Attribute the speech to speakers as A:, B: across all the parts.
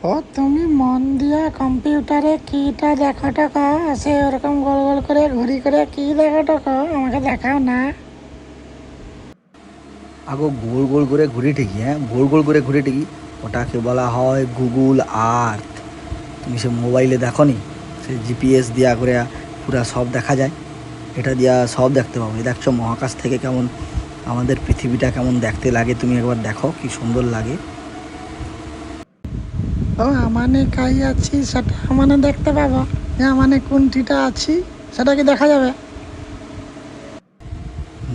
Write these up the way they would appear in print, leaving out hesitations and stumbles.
A: ও তুমি মন দিয়া কম্পিউটারে কিটা দেখো টাকা সে ওরকম গোল গোল করে ঘুরি করে কি দেখো টাকা আমাকে দেখাও না।
B: আগো গোল গোল করে ঘুরে ঠিকই, হ্যাঁ গোল গোল করে ঘুরে ঠিকই, ওটাকে বলা হয় গুগল আর্থ। তুমি সে মোবাইলে দেখো নি, সে জিপিএস দিয়া করে পুরা সব দেখা যায়, এটা দিয়া সব দেখতে পাবো। এই দেখছো মহাকাশ থেকে কেমন আমাদের পৃথিবীটা কেমন দেখতে লাগে, তুমি একবার দেখো কি সুন্দর লাগে।
A: ও আমানে কাই আছি সেটা আমানে দেখতে পাবো, যে আমানে কোনটিটা আছি সেটা কি দেখা যাবে?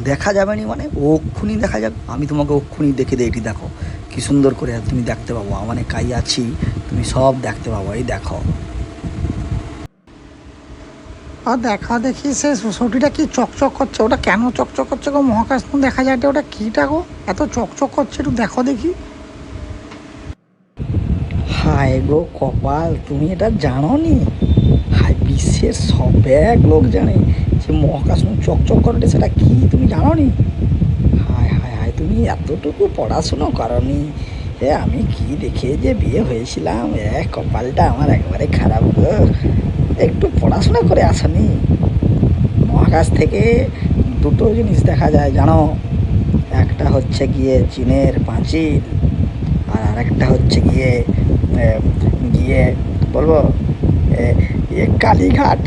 B: দেখা যাবে নি মানে অক্ষুনি দেখা যাবে, আমি তোমাকে অক্ষুনি দেখে দিই, এটি দেখো কি সুন্দর করে তুমি দেখতে পাবো, মানে কাই আছি তুমি সব দেখতে পাবো, এই দেখো।
A: ও দেখো দেখি সে ছুটিটা কি চকচক করছে, ওটা কেন চকচক করছে গো? মহাকাশ তো দেখা যায় ওটা কিটা গো, এত চকচক করছে, একটু দেখো দেখি।
B: হায় গো কপাল, তুমি এটা জানো নি? হায়, বিশ্বের সব এক লোক জানে যে মহাকাশ চকচক করে সেটা কি, তুমি জানো নি? হায় হায় হায়, তুমি এতটুকু পড়াশুনো করনি। আমি কি দেখে যে বিয়ে হয়েছিলাম, কপালটা আমার একেবারে খারাপ গো। একটু পড়াশোনা করে আসনি? মহাকাশ থেকে দুটো জিনিস দেখা যায় জানো, একটা হচ্ছে গিয়ে চীনের পাঁচিল, আর আরেকটা হচ্ছে গিয়ে গিয়ে বলবো কালীঘাট।